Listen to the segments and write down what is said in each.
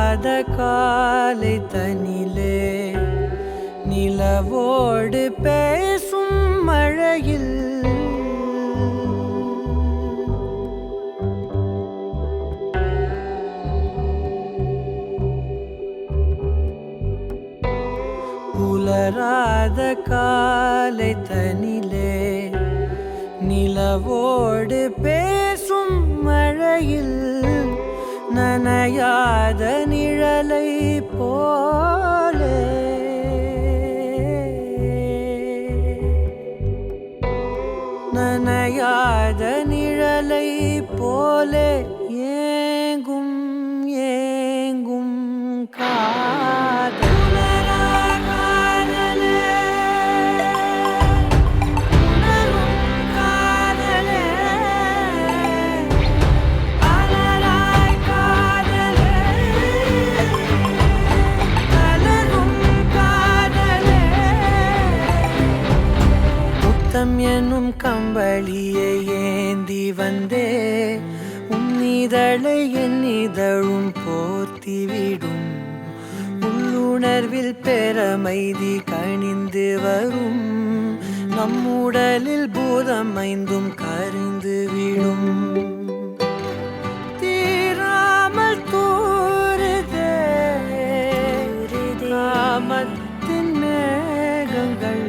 புலராத காலை தனிலே நிலவோடு பேசும் மழையில் புலராத காலை தனிலே நிலவோடு பேசும் மழையில் நனையாத நிழலை போலே நனையாத நிழலை போலே ஏங்கும் ஏங்கும் காதல் எனும் கம்பளியை ஏந்தி வந்தே உன்னிதழை என்னிதழும் போர்த்திவிடும் உள்ளுணர்வில் பெறமைதி கணிந்து வரும் நம்முடலில் பூதம் ஐந்தும் கரிந்து விடும் தீராமல் தூருதே காமத்தின் மேகங்கள்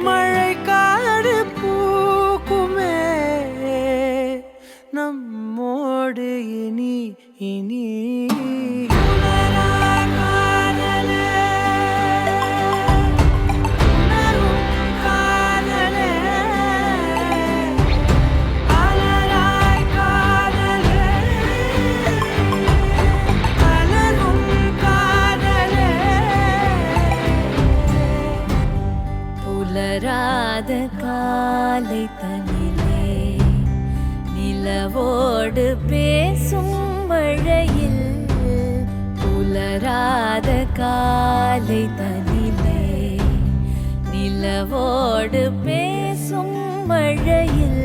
மழை காடு பூக்குமே நம்மோடு இனி இனி புலராத காலை தனிலே நிலவோடு பேசும் மழையில் புலராத காலை தனிலே நிலவோடு பேசும் மழையில்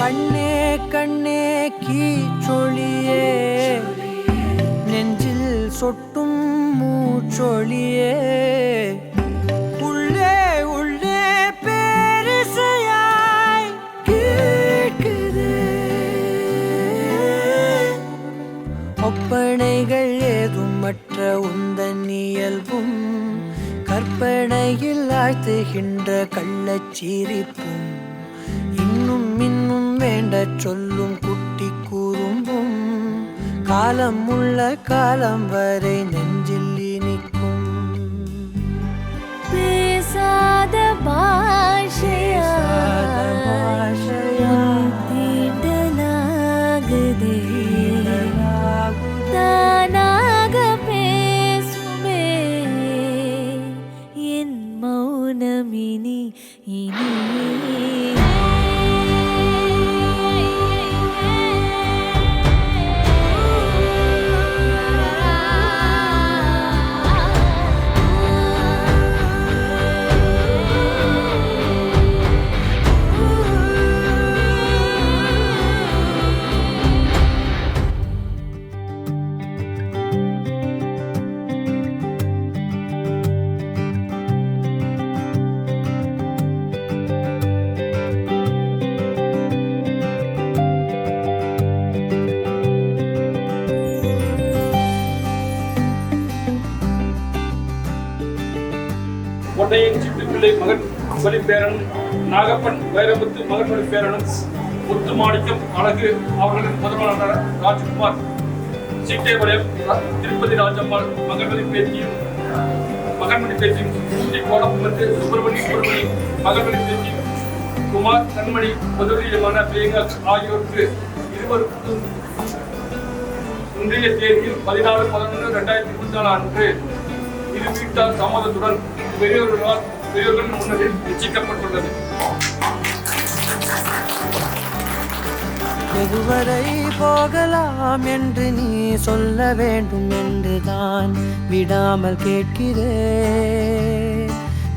கண்ணே கண்ணே கீச்சொழியே நெஞ்சில் சொட்டும் மூச்சொழியே உள்ளே உள்ளே பேரிசையாய் கேட்குது ஒப்பனைகள் ஏதும் மற்ற உந்தன் இயல்பும் கற்பனையில் ஆழ்த்துகின்ற கள்ளச்சிரிப்பும் இன்னும் இன்னும் வேண்ட சொல்லும் குட்டி கூறும்பும் காலம் உள்ள காலம் வரை நெஞ்சில் இனிக்கும் பேசாத பாஷையா தீண்டலாகுதே தானாக பேசுமே என் மௌனமினி இனி கொண்டையின் சிட்டுப்பிள்ளை மகன் பலிப்பேரன் நாகப்பன் வைரமுத்து மகன் பலிப்பேரனும் முத்து மாணிக்கம் அழகு அவர்களின் முதல்வர் ராஜ்குமார் சீட்டைபாளையம் திருப்பதி ராஜம்மாள் மகன்மணி பேத்தியும் சுந்தி கோடம்புமத்து சுப்பிரமணி மகன்மணி பேத்தியும் குமார் கண்மணி முதலியமான பிரியங்கா ஆகியோருக்கு இருவருக்கும் இன்றைய தேதியில் 14/11/2024 அன்று இரு வீட்டார் சம்மதத்துடன் பெரியோர்கள் முன்னரில் நிச்சயிக்கப்பட்டுள்ளது. எதுவரை போகலாம் என்று நீ சொல்ல வேண்டும் என்றுதான் விடாமல் கேட்கிறேன்.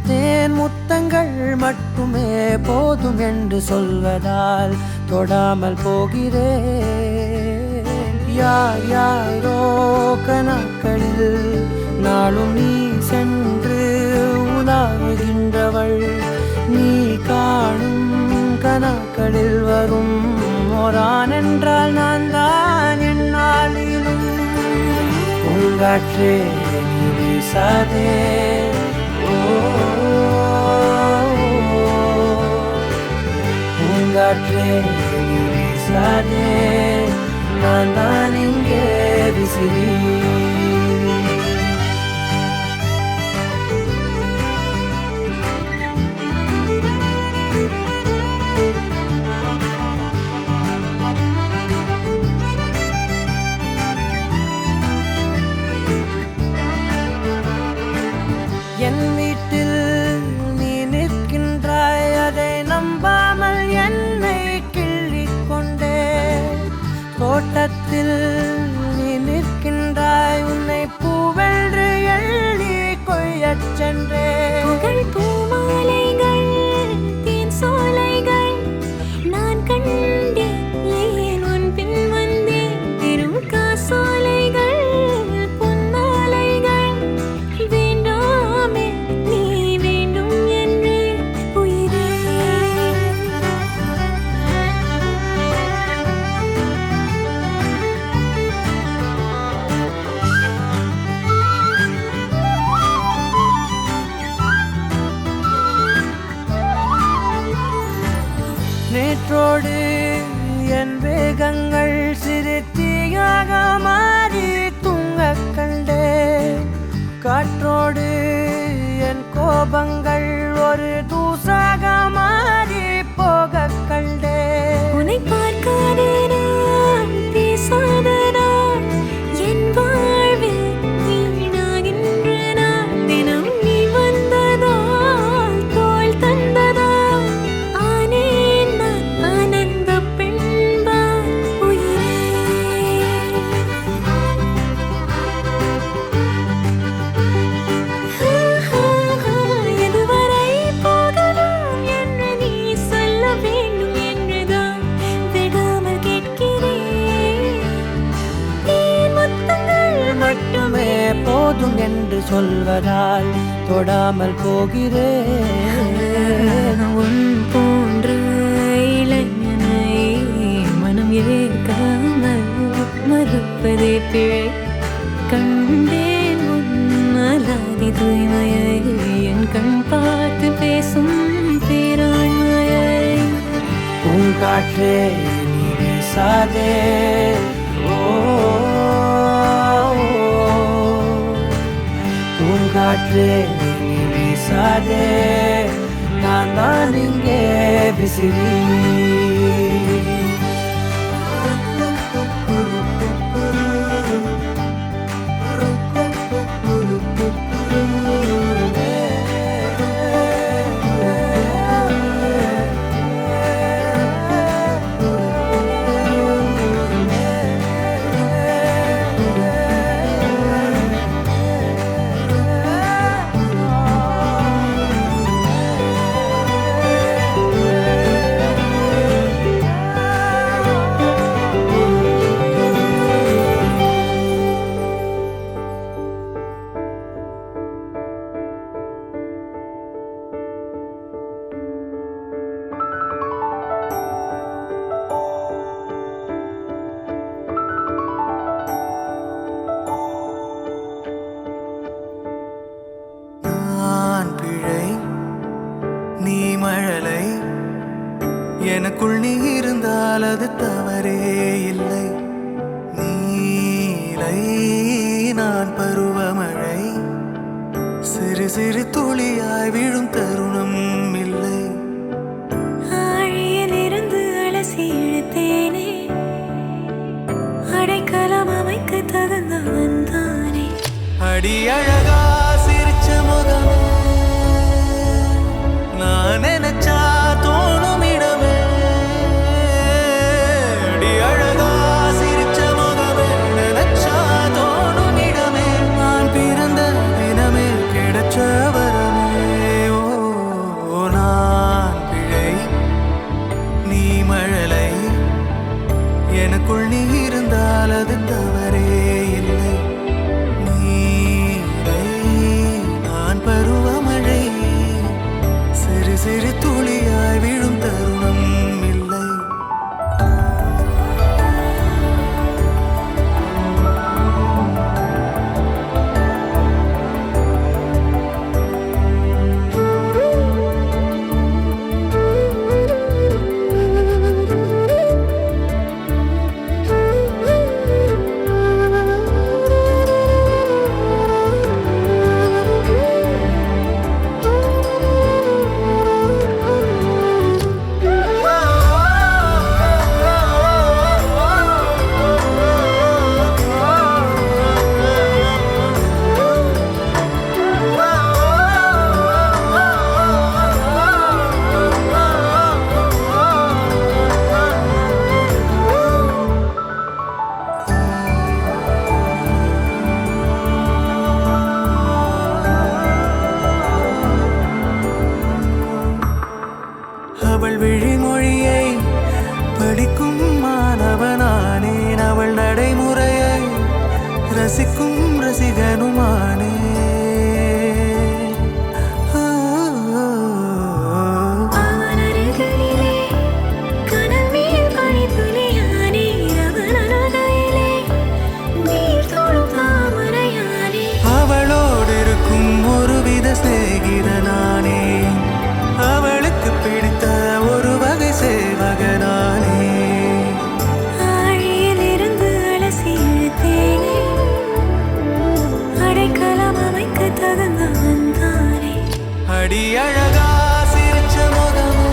தேன் முத்தங்கள் மட்டுமே போதும் என்று சொல்வதால் தொடாமல் போகிறேன். யார் யாரோ கணக்களில் நாளும் நீ சென்று உலாவுகின்றவள். நீ காணும் கணக்களில் வரும் ஓரான் என்றால் நான் தான் என்னாலும். பூங்காற்றே நீ வீசாதே, பூங்காற்றே நீ வீசாதே, நான் தான் இங்கே விசிறி. என் வீட்டில் நீ நிற்கின்றாய், அதை நம்பாமல் என்னை கிள்ளிக் கொண்டே. தோட்டத்தில் நீ நிற்கின்றாய், உன்னை பூவென்று எள்ளி கொய்யச் சென்றே. பூமாலைகள் தேன் சோலைகள் நான் கண்டேன், ஏன் உன் பின் வந்தேன். பெரும் காசோலைகள் பொன்னாலைகள் வேண்டாமே நீ வேண்டும் என்று உயிரே. நேற்றோடு என் வேகங்கள் சிறு தீயாக மாறி தூங்கக் கண்டே. காற்றோடு என் கோபங்கள் ஒரு தூசாக மாறி போகக் கண்டே. உன்னை பார்க்காத நான், பேசாத நான், என் வாழ்வில் வீணாகின்ற நான். தினம் நீ வந்ததால், தோள் தந்ததால் ஆனேன் நான் ஆனந்த பெண்பால் உயிரே. எதுவரை போகலாம் என்று நீ சொல்ல வேண்டும் என்றுதான் விடாமல் கேட்கிறேன். தேன் முத்தங்கள் மட்டுமே போதும் என்று சொல்வதால் தொடாமல் போகிறேன். உன் போன்ற இளைஞனை மனம் ஏற்காமல் மறுப்பதே பிழை. கண்டேன் உன் அலாதி தூய்மையை, என் கண் பார்த்து பேசும் பேராண்மையை. பூங்காற்றே நீ வீசாதே, பூங்காற்றே நீ வீசாதே, நான் தான் இங்கே விசிறி. எனக்குள் நீ இருந்தால் அது தவறே இல்லை. நீலை நான் பருவமழை, சிறு சிறு துளியாய் விழும் தருணம் இல்லை. ஆழியிலிருந்து அலசி இழுத்தேனே, அடைக்கலம் அமைக்க தகுந்தவன் தானே. அடி அழகா சிரிச்ச முகமே, நான் நினைச்சா தோணும் இடமே. அடி எனக்குள் நீ இருந்தால் அது தவறே இல்லை. நீரை நான் பருவமழை சிறு சிறு துளியாய் விழும் தருணம் இல்லை. அவள் விழிமொழியை படிக்கும் மாணவனானேன். அவள் நடைமுறையை ரசிக்கும் ரசிகனுமானே. அவளோடு இருக்கும் ஒருவித சிநேகிதனானே. அவளுக்கு பிடித்த ஒரு வகை சேவகனானே. ஆழியிலிருந்து அலசி இழுத்தேனே, அடைக்கலம் அமைக்க தகுந்தவன் தானே. அடி அழகா சிரிச்ச முகமே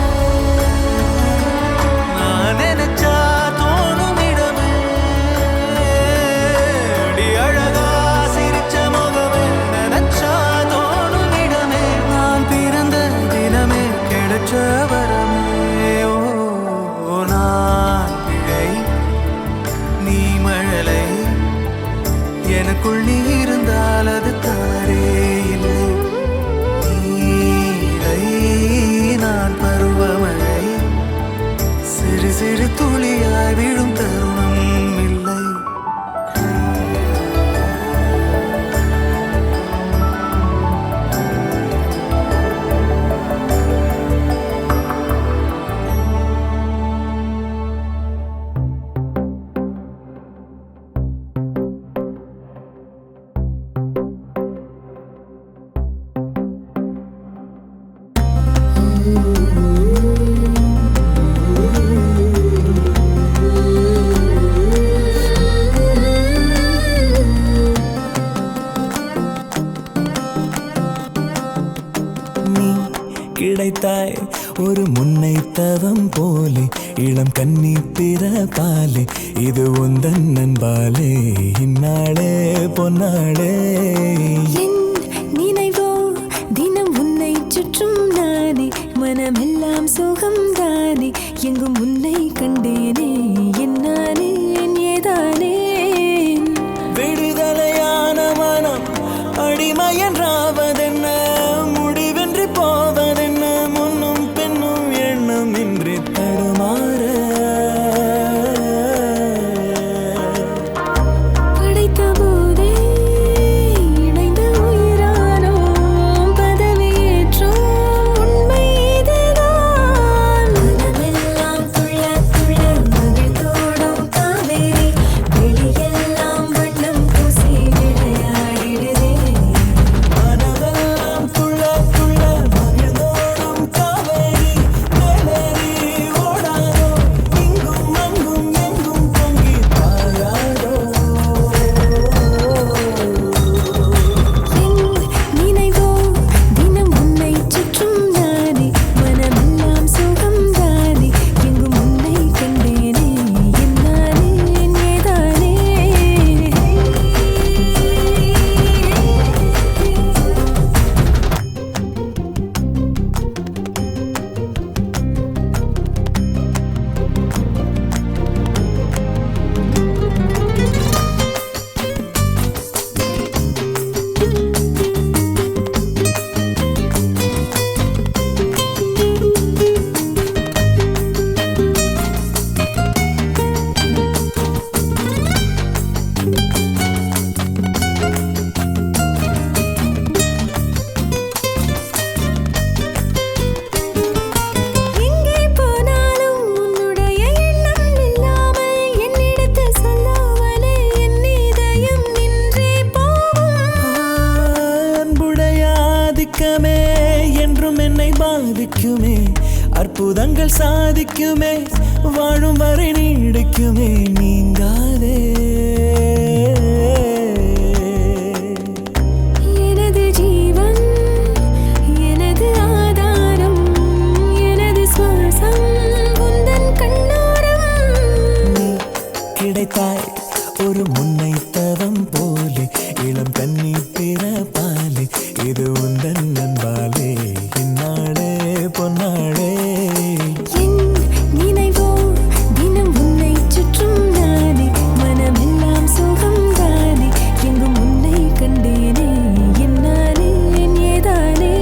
நான் நினைச்சா தோணும் இடமே. அடி அழகா சிரிச்ச முகமே நினைச்சா தோணும் இடமே. நான் பிறந்த தினமே கிடைச்ச வரமே. ஓ நான் பிழை நீ மழலை எனக்குள் நீ இருந்தால் அது தவறே இல்லை. நீரை நான் பருவமழை சிறு சிறு துளியாய் விழும் தருணம் இல்லை. நீ கிடைத்தாய் ஒரு முன்னை தவம் போலே, இளம் கன்னி பிறப்பாலே, இது உந்தன் நண்பாலே, இந்நாளே பொன்னாளே. என் நினைவோ தினம் உன்னை சுற்றும் நானே, மனமெல்லாம் சுகம் தானே, எங்கும் உன்னை கண்டேனே. என்னானே என் ஏதானே விடுதலையான மனம் அடிமையன்றாவதென்ன, முடிவென்றி போவதென்ன, முன்னும் பின்னும் எண்ணம் இன்றி தடுமாற. படைத்த போதே இணைந்த உயிரானோம், பதவியேற்றோம் உண்மை இதுதான். மனமெல்லாம் துள்ள துள்ள அற்புதங்கள் சாதிக்குமே வாழும் வரை நீடிக்குமே நீங்காதே எனது ஜீவன் எனது ஆதாரம் எனது சுவாசம் உந்தன் கண்ணோரம் நீ கிடைத்தாய் ஒரு முன்னை தவம் போலே இளம் கன்னி பிறப்பாலே இது உந்தன் நண்பாலே இந்நாளே பொன்னாளே என் நினைவோ தினம் உன்னை சுற்றும் நானே மனமெல்லாம் சுகம் தானே எங்கும் உன்னை கண்டேனே என்னாலே என் ஏதானே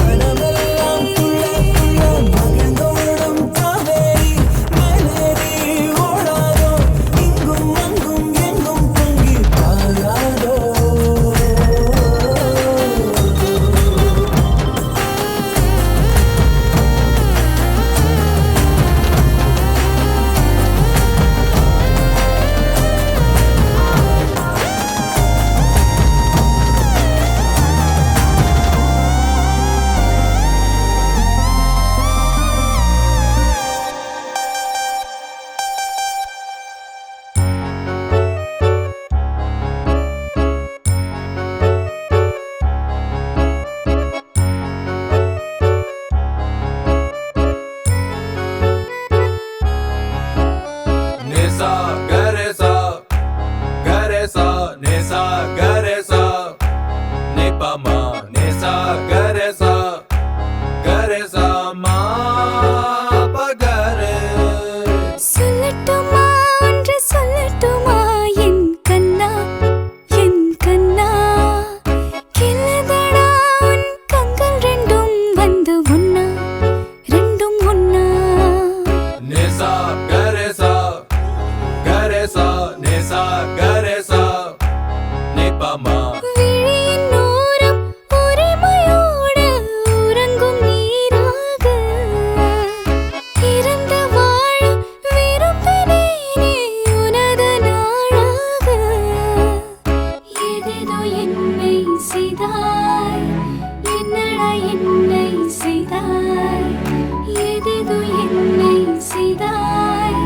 மனமெல்லாம் துள்ள துள்ள மகிழ்ந்தோடும் காவேரி மேலேறி ஓடாதோ இங்கும் அங்கும் எங்கும் பொங்கி பாராதோ Nisa garesa garesa nisa garesa nipama nisa garesa garesa ma pagare சொல்லட்டுமா ஒன்று சொல்லட்டுமா என் கண்ணா கிள்ளதடா உன் கண்கள் ரெண்டும் வந்து ஒன்னா ரெண்டும் ஒன்னா nisa garesa garesa nisa garesa nipama விழியின் ஓரம் உரிமையோடு உறங்கும் நீராக இறந்து வாழ விரும்பினேனே உனது நாளாக ஏதேதோ என்னை செய்தாய் என்னடா என்னை செய்தாய் ஏதேதோ என்னை செய்தாய்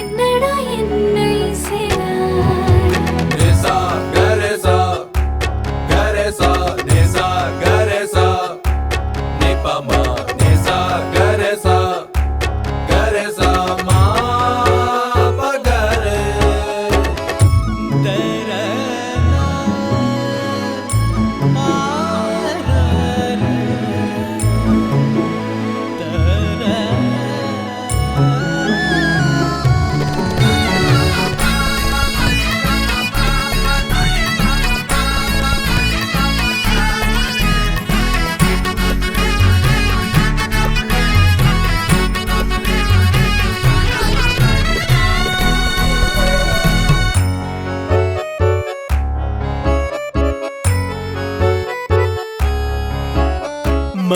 என்னடா என்னை செய்தாய் nisa garesa garesa nisa garesa nipama nisa garesa garesa ma pagare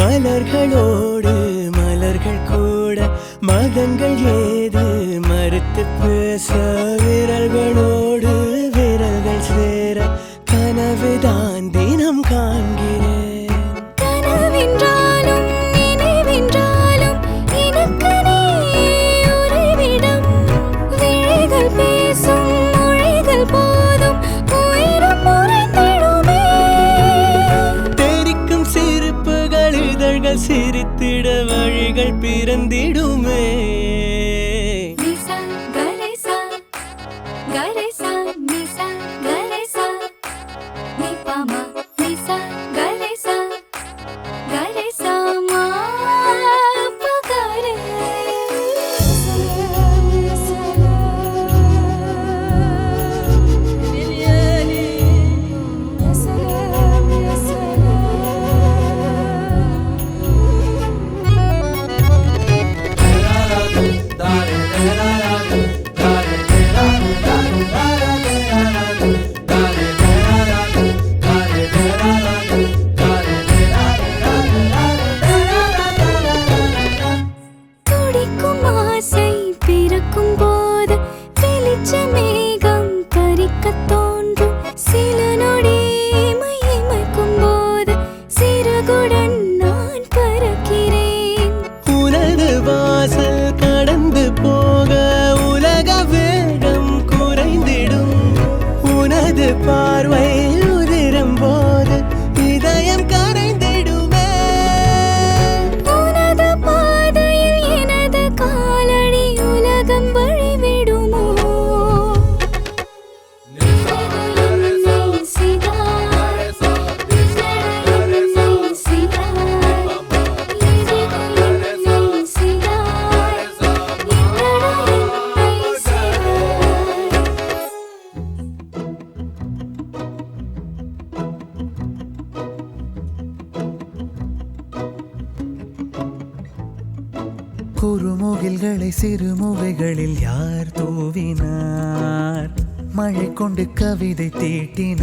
மலர்களோடு மலர்கள் கூட மதங்கள் ஏது மறுத்து பேச விரல்களோடு விரல்கள் சேர கனவுதான் தினம் காண்கிறேன் கனவென்றாலும் நினைவென்றாலும் எனக்கு நீ உறைவிடம் விழிகள் பேசும் மொழிகள் போதும் உயிரும் உறைந்திடுமே தெரிக்கும் சிரிப்புகள் இதழ்கள் சிரித்திட வழிகள் பிறந்திடுமே நிசா கரேசா கரேசா நிசா கரேசா நிபாமா நிசா கரேசா கரேசா மா பகரே குறுமுகில்களை சிறுமுகைகளில் யார் தூவினார் மழை கொண்டு கவிதை தீட்டினார்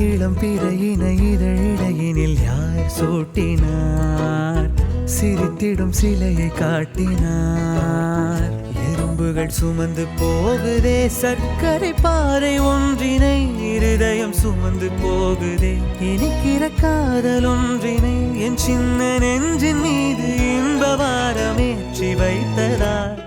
இளம் பிறையின இதழிடையினில் யார் சூட்டினார் சிரித்திடும் சிலையை காட்டினார் எறும்புகள் சுமந்து போகுதே சர்க்கரை பாறை ஒன்றினை இருதயம் சுமந்து போகுதே இனிக்கிற காதல் ஒன்றினை என் சின்ன நெஞ்சின் மீது இன்ப வாரமேற்றி வைத்ததார்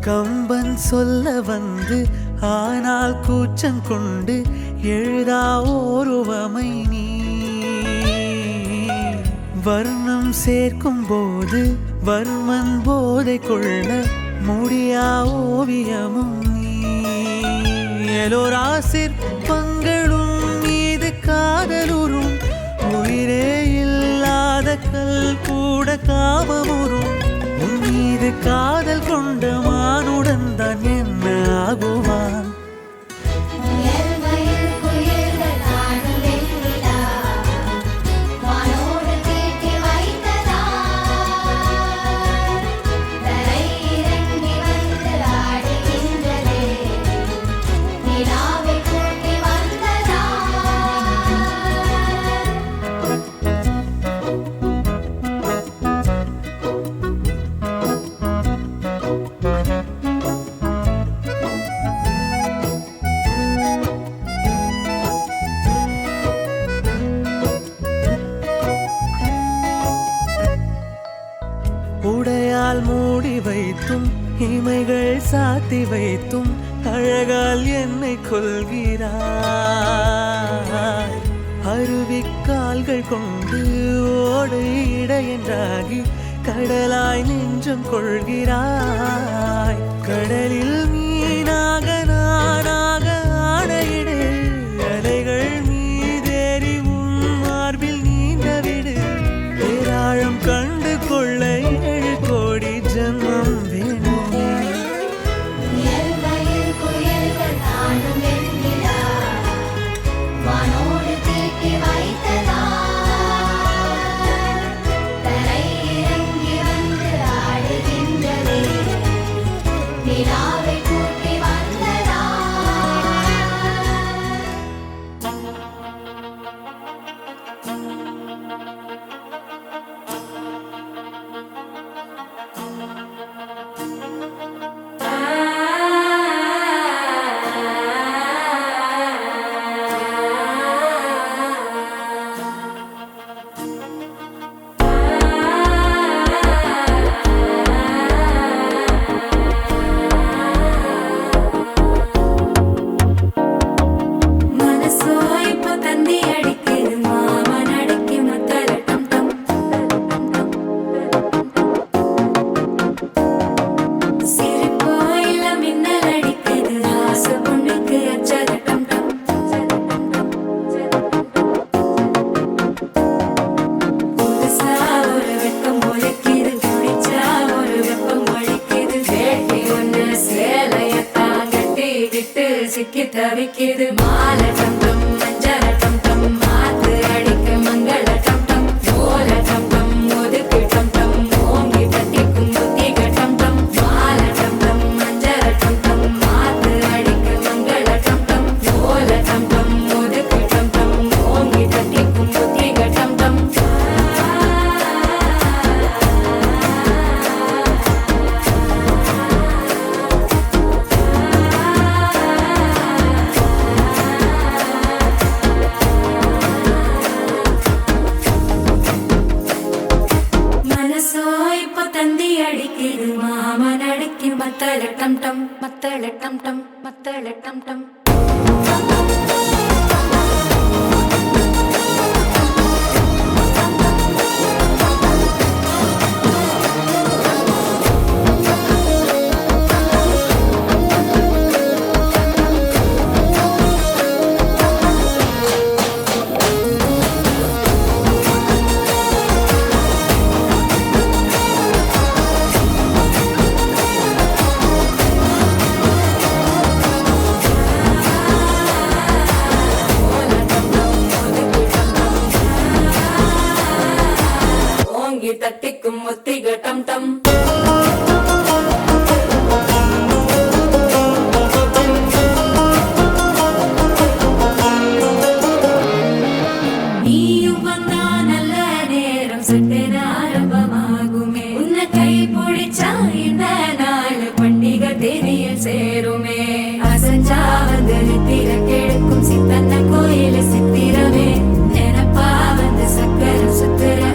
கம்பன் சொல்ல வந்து ஆனால் கூச்சம் கொண்டு எழுதா ஓருவமை நீ வர்ணம் சேர்க்கும் போது வர்மன் போதை கொள்ள முடியா ஓவியமும் நீ எலோரா சிற்பங்களும் மீது காதலுறும் உயிரே இல்லாத கல் கூட காமமுறும் உன் மீது காதல் கொண்ட மானுடன் தான் என்ன ஆகுவான் உடையால் மூடி வைத்தும் இமைகள் சாத்தி வைத்தும் அழகால் என்னை கொள்கிறாய் அருவிக்கால்கள் கொண்டு ஓடு இடையென்றாகி கடலாய் நெஞ்சம் கொள்கிறாய் கடலில் மீனாக நானாக ஆடையிடு அலைகள் மீதேறி உன் மார்பில் நீண்டவிடு பேராழம் கண்டு கொள்ள 7 கோடி ஜன்மம் வேணுமே சிக்கி தவிக்கிது மாலை டம் மஞ்சள டம் மாத்து அடிக்க மங்கள டம் ஓல டம் ஒதுக்கு டம் ஓங்கி தட்டிக்கும் புத்திக டம் மாலை டம் மஞ்சள டம் மாத்து அடிக்க மங்கள டம் ஓல டம் ஒதுக்கு டம் ஓங்கி தட்டிக்கும் புத்திக டம் மத்தள டம் டம் மத்தள டம் டம் தட்டிக்கும் ஒத்திக டம் டம் நீயும் வந்தா நல்ல நேரம் சட்டென ஆரம்பமாகுமே உன்னை கை பிடிச்சா இந்த நாள் பண்டிகை தேதியில் சேருமே அசஞ்சா வந்து நித்திர கெடுக்கும் சித்தன்ன கோயில சித்திரமே நினப்பா வந்து சக்கர சுத்துற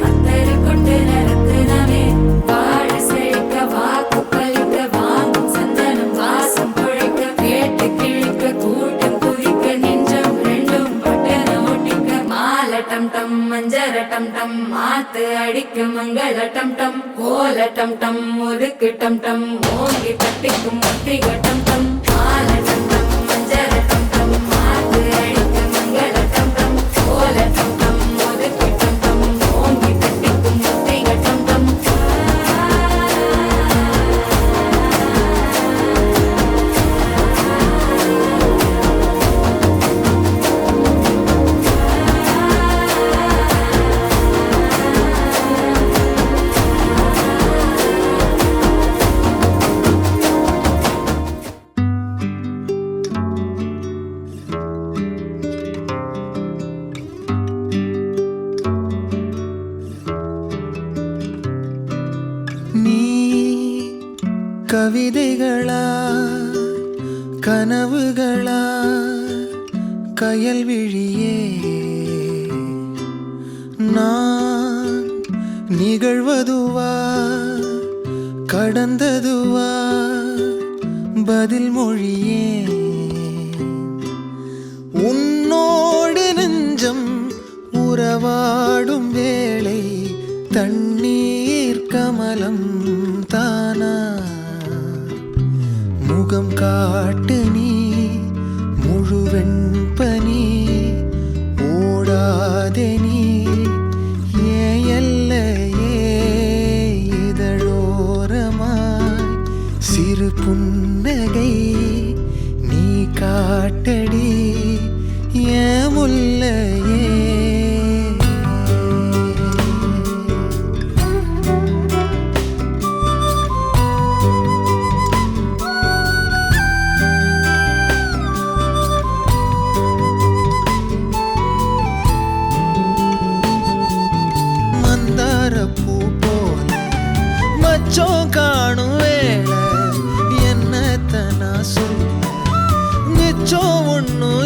டம் டம் மஞ்சர டம் டம் மாத்து அடிக்க மங்கள டம் டம் கோல டம் டம் ஒதுக்கு டம் டம் ஓங்கி தட்டிக்கும் ஒத்திக டம் டம் மால டம் டம் மஞ்சர டம் டம் மாத்து அடிக்க மங்கள டம் டம் கோல டம் டம் ஒதுக்கு டம் டம் ஓங்கி தட்டிக்கும் ஒத்திக டம் டம் கவிதைகளா கனவுகளா கயல் விழியே நான் நிகழ்வதுவா கடந்ததுவா பதில் மொழியே உன்னோடு நெஞ்சம் உறவாடும் வேளை தண்ணீர் கமலம் தானா முகம் காட்டு நீ முழுவெண் பனி ஓடாதே நீ எல்லையே இதழோரமாய் சிறு புன்னகை நீ காட்டடி முல்லையே பூ போல மச்சம் காணும் வேளை என்னத்த நான் சொல்ல மிச்சம் ஒன்னும்